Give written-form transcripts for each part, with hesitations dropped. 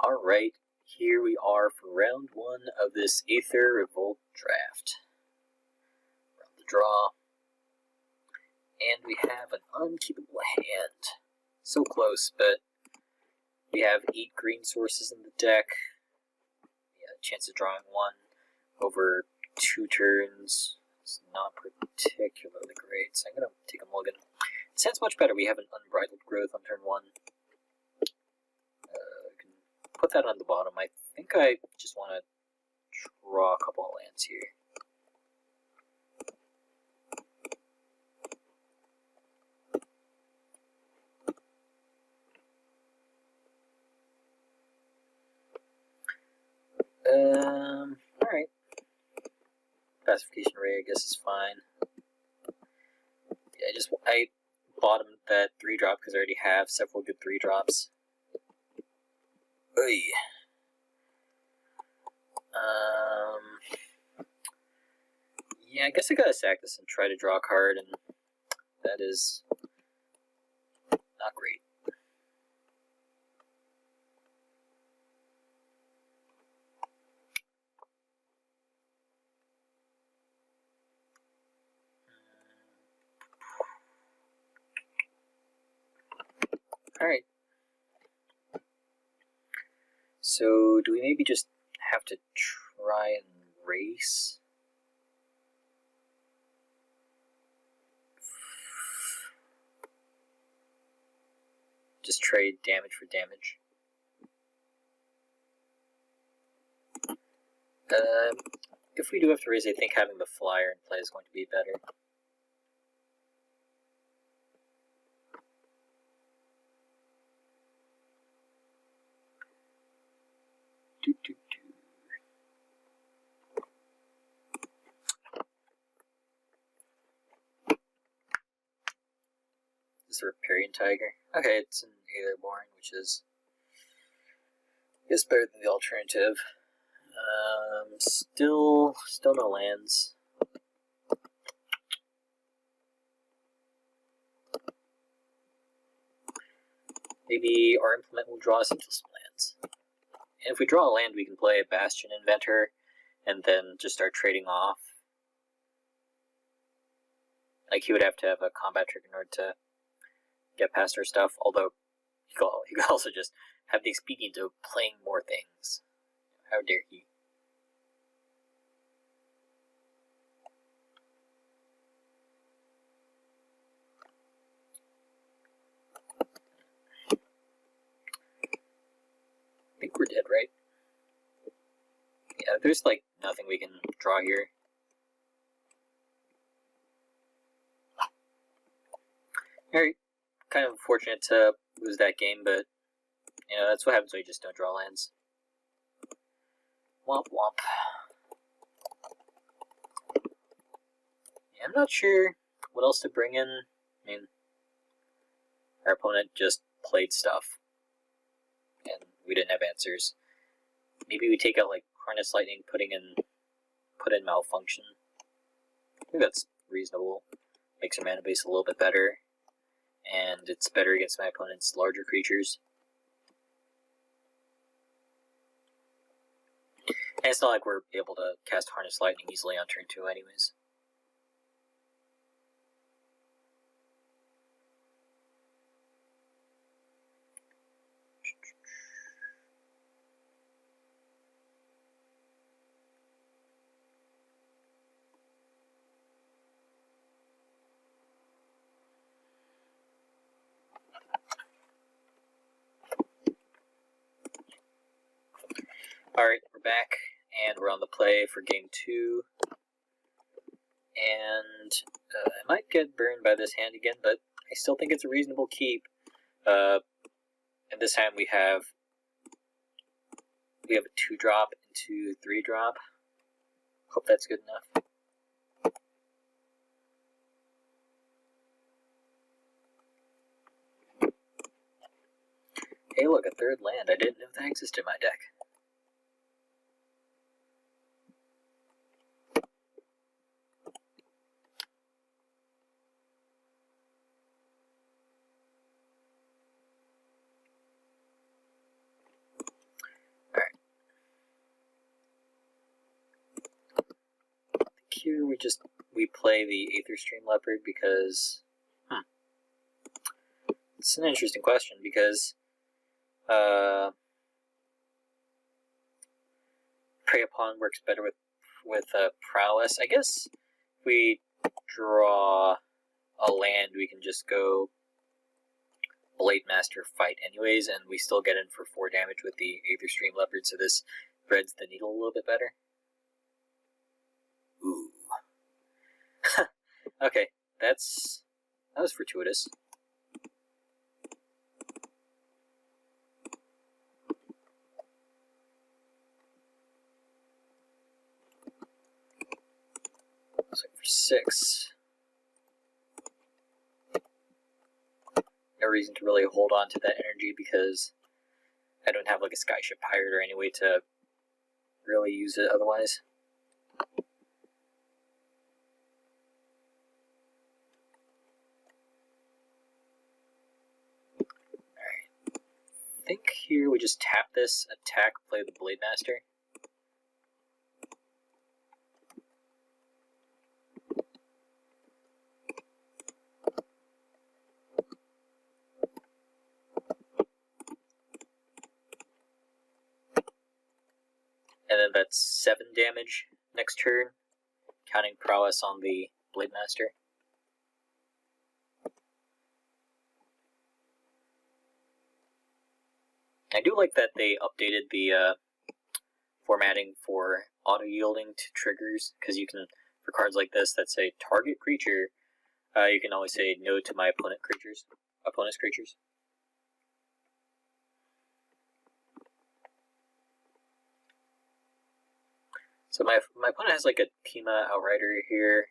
Alright, here we are for round 1 of this Aether Revolt draft. Round the draw. And we have an unkeepable hand. So close, but we have 8 green sources in the deck. Yeah, chance of drawing 1 over 2 turns. It's not particularly great, so I'm going to take a mulligan. It sounds much better. We have an unbridled growth on turn 1. Put that on the bottom. I think I just want to draw a couple of lands here. Alright. Pacification Ray, I guess, is fine. Yeah, I bottomed that 3-drop because I already have several good 3-drops. Oy. Yeah, I guess I gotta sack this and try to draw a card, and that is not great. Alright. So, do we maybe just have to try and race? Just trade damage for damage. If we do have to raise, I think having the flyer in play is going to be better. This is a Riparian Tiger. Okay, it's an Aetherborn, which is, I guess, better than the alternative. Still no lands. Maybe our implement will draw us into some lands. And if we draw a land, we can play a Bastion Inventor and then just start trading off. Like, he would have to have a combat trick in order to get past our stuff, although he could also just have the expedient of playing more things. How dare he? I think we're dead, right? Yeah, there's like nothing we can draw here. Very kind of unfortunate to lose that game, but you know, that's what happens when you just don't draw lands. Womp womp. Yeah, I'm not sure what else to bring in. I mean, our opponent just played stuff, and we didn't have answers. Maybe we take out like Harness Lightning, put in Malfunction. I think that's reasonable. Makes our mana base a little bit better, and it's better against my opponent's larger creatures. And it's not like we're able to cast Harness Lightning easily on turn 2 anyways. Alright, we're back, and we're on the play for game 2. And I might get burned by this hand again, but I still think it's a reasonable keep. And this time we have a 2-drop into 3-drop. Hope that's good enough. Hey look, a 3rd land. I didn't know that existed in my deck. here we play the Aether Leopard because it's an interesting question because Prey Upon works better with Prowess. I guess if we draw a land, we can just go Blade Master fight anyways, and we still get in for 4 damage with the Aether Leopard, so this threads the needle a little bit better. Ooh. Okay, that was fortuitous. So for 6. No reason to really hold on to that energy because I don't have like a Skyship Pirate or any way to really use it otherwise. Alright. I think here we just tap this, attack, play the Blade Master. And then that's 7 damage next turn, counting Prowess on the Blade Master. I do like that they updated the formatting for auto-yielding to triggers, because you can, for cards like this that say target creature, you can always say no to my opponent's creatures. So my opponent has like a Pima Outrider here,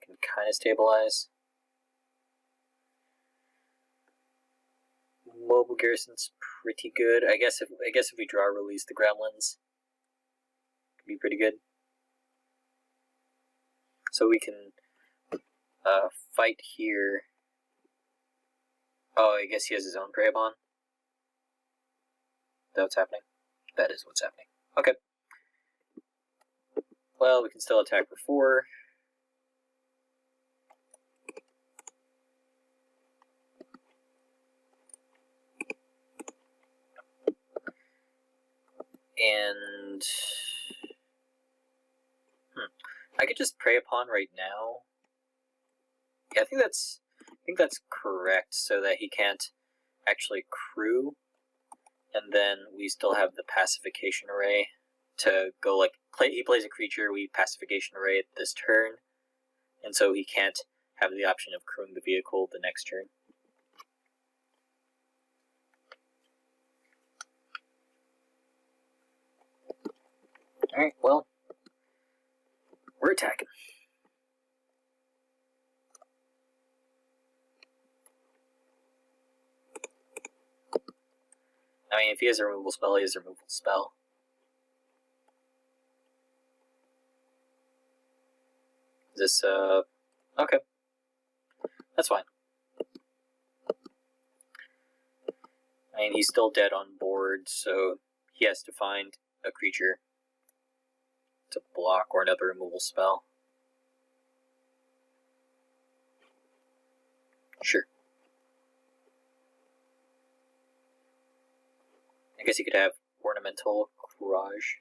can kind of stabilize. Mobile Garrison's pretty good. I guess if we draw release the Gremlins, could be pretty good. So we can fight here. Oh, I guess he has his own Prey Upon. Is that what's happening? That is what's happening. Okay. Well, we can still attack for 4. And I could just Prey Upon right now. Yeah, I think that's correct, so that he can't actually crew, and then we still have the pacification array to go like he plays a creature, we pacification array it this turn, and so he can't have the option of crewing the vehicle the next turn. Alright, well, we're attacking. I mean, if he has a removal spell, he has a removal spell. Is this, okay. That's fine. I mean, he's still dead on board, so he has to find a creature to block or another removal spell. Sure. I guess he could have Ornamental Courage.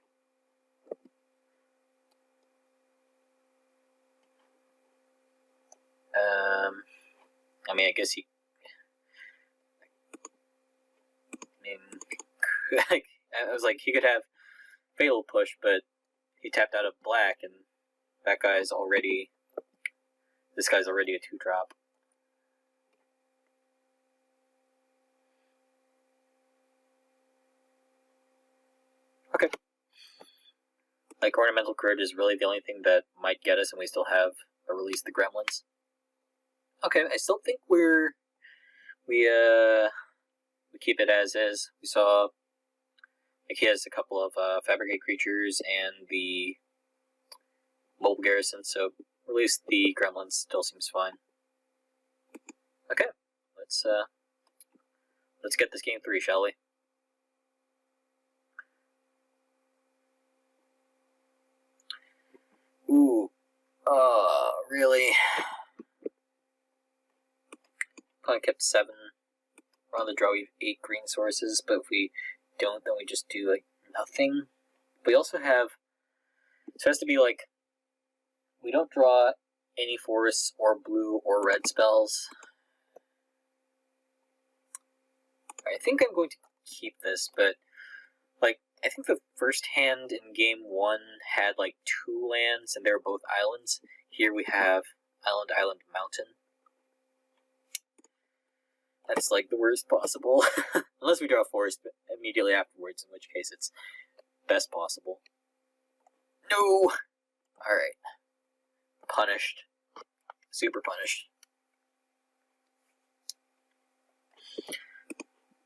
I mean, I guess he... I mean, I was like, he could have Fatal Push, but he tapped out of black, and that guy's already... This guy's already a 2-drop. Okay. Like, Ornamental Courage is really the only thing that might get us, and we still have a Release the Gremlins. Okay, I still think we keep it as is. We saw, like, he has a couple of Fabricate creatures and the Mobile Garrison, so Release the Gremlins still seems fine. Okay, let's get this game 3, shall we? Ooh, Really? Probably kept 7. We're on the draw, we have 8 green sources, but if we don't, then we just do, like, nothing. We also have, so it has to be, like, we don't draw any forests or blue or red spells. I think I'm going to keep this, but, like, I think the first hand in game 1 had, like, 2 lands, and they were both islands. Here we have island, island, mountain. That's, like, the worst possible. Unless we draw a forest immediately afterwards, in which case it's best possible. No! Alright. Punished. Super punished.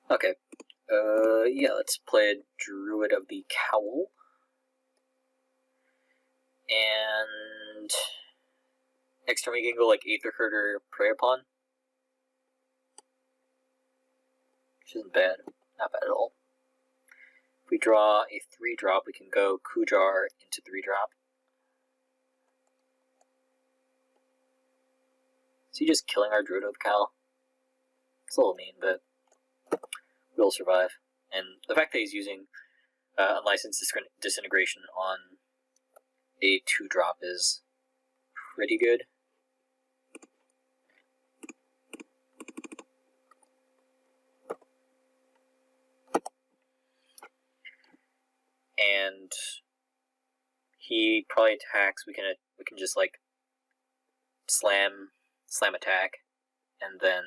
Okay. Yeah, let's play a Druid of the Cowl. And next turn we can go, like, Aether Herder, Prey Upon. Which isn't bad. Not bad at all. If we draw a 3-drop, we can go Kujar into 3-drop. Is he just killing our Druid of the Cowl? It's a little mean, but we'll survive. And the fact that he's using Unlicensed Disintegration on a 2-drop is pretty good. And he probably attacks. We can just, like, slam attack, and then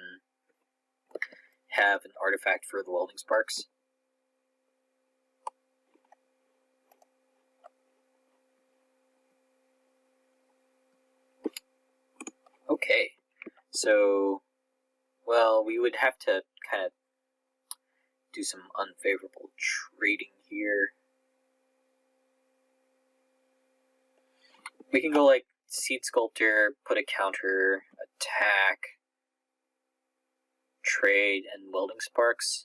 have an artifact for the Welding Sparks. Okay, so, well, we would have to kind of do some unfavorable trading here. We can go, like, Seed Sculptor, put a counter, attack, trade, and Welding Sparks.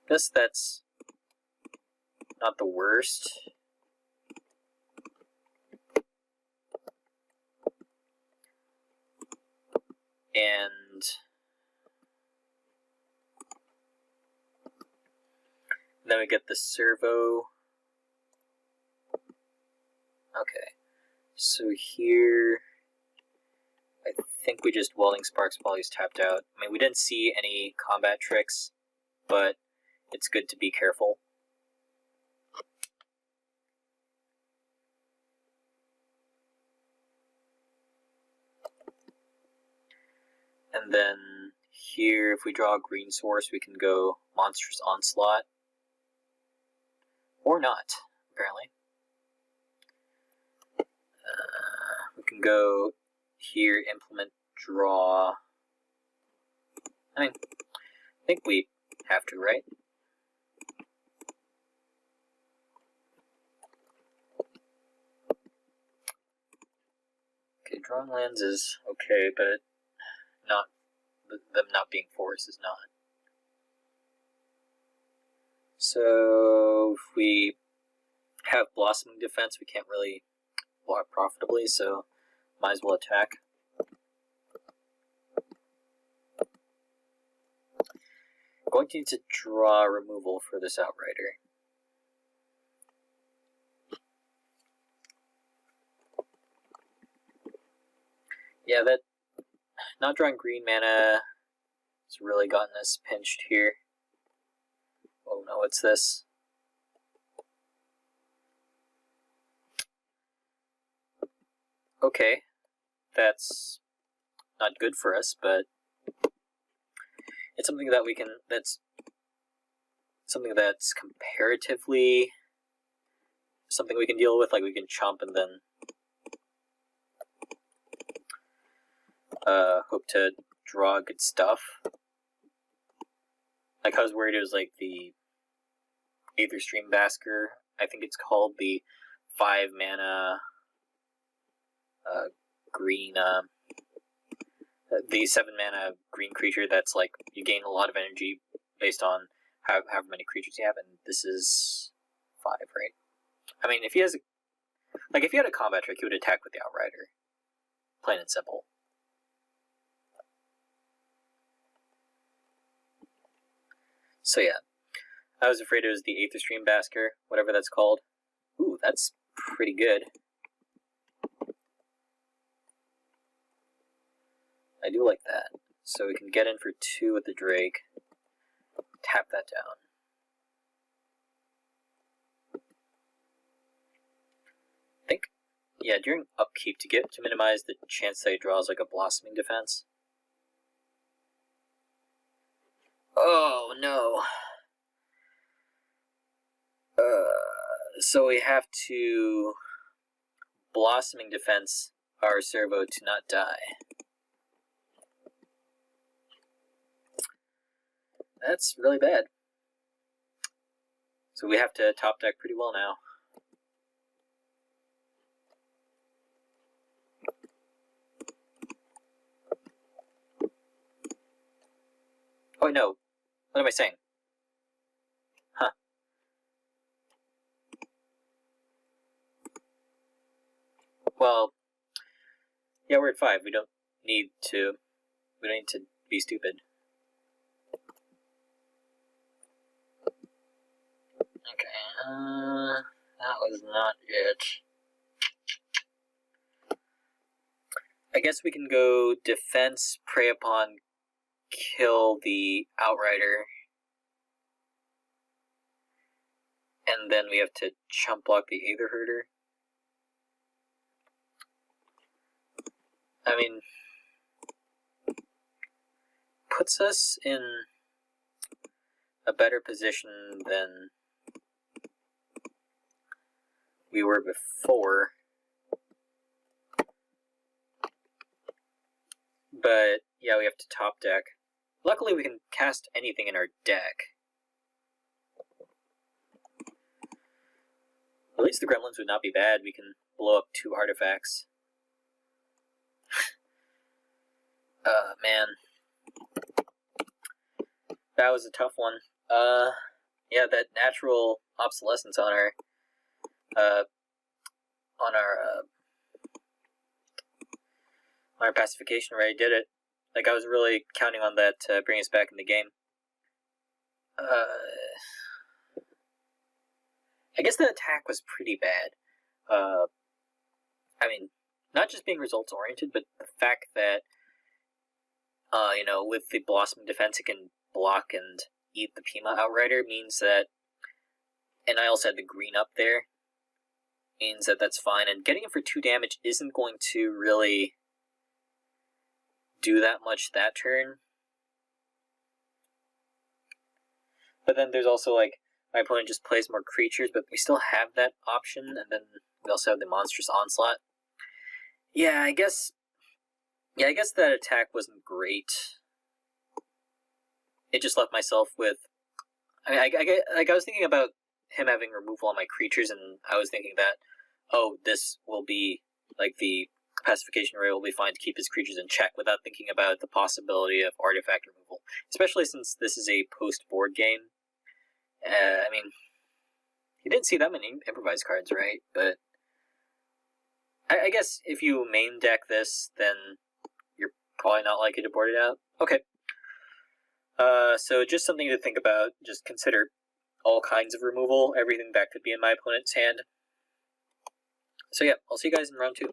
Guess that's not the worst. And then we get the Servo. Okay, so here, I think we just Welding Sparks while he's tapped out. I mean, we didn't see any combat tricks, but it's good to be careful. And then here, if we draw a green source, we can go Monstrous Onslaught. Or not, apparently. We can go here, implement, draw. I mean, I think we have to, right? Okay, drawing lands is okay, but not them not being forest is not. So if we have Blossoming Defense, we can't really block profitably, so might as well attack. Going to need to draw removal for this Outrider. Yeah, that not drawing green mana has really gotten us pinched here. Oh no, what's this? Okay, that's not good for us, but it's something that we can, that's something that's comparatively something we can deal with, like we can chomp and then hope to draw good stuff. Like, I was worried it was like the Aether Stream Basker, I think it's called, the 5 mana green, the 7 mana green creature that's like, you gain a lot of energy based on however many creatures you have, and this is 5, right? I mean, if he has Like, if you had a combat trick, you would attack with the Outrider. Plain and simple. So yeah, I was afraid it was the Aether Stream Basker, whatever that's called. Ooh, that's pretty good. I do like that. So we can get in for 2 with the Drake. Tap that down. I think, yeah, during upkeep to minimize the chance that he draws like a Blossoming Defense. Oh no. So we have to Blossoming Defense our Servo to not die. That's really bad. So we have to top deck pretty well now. Oh no, what am I saying? Huh. Well, yeah, we're at 5. We don't need to be stupid. Okay, that was not it. I guess we can go defense, prey upon, kill the Outrider. And then we have to chump block the Aether Herder. I mean, puts us in a better position than we were before. But yeah, we have to top deck. Luckily we can cast anything in our deck. At least the gremlins would not be bad. We can blow up 2 artifacts. Man. That was a tough one. Yeah, that natural obsolescence on our pacification ray did it. Like, I was really counting on that to bring us back in the game. I guess the attack was pretty bad. I mean, not just being results oriented, but the fact that, you know, with the Blossoming Defense, it can block and eat the Pima Outrider means that, and I also had the green up there, means that that's fine. And getting it for 2 damage isn't going to really do that much that turn. But then there's also, like, my opponent just plays more creatures, but we still have that option, and then we also have the Monstrous Onslaught. Yeah, I guess that attack wasn't great. It just left myself with... I mean, I was thinking about him having removal on my creatures, and I was thinking that, oh, this will be, like, the pacification ray will be fine to keep his creatures in check, without thinking about the possibility of artifact removal. Especially since this is a post-board game. I mean, you didn't see that many improvised cards, right? But I guess if you main deck this, then you're probably not likely to board it out. Okay. So just something to think about. Just consider all kinds of removal, everything that could be in my opponent's hand. So yeah, I'll see you guys in round 2.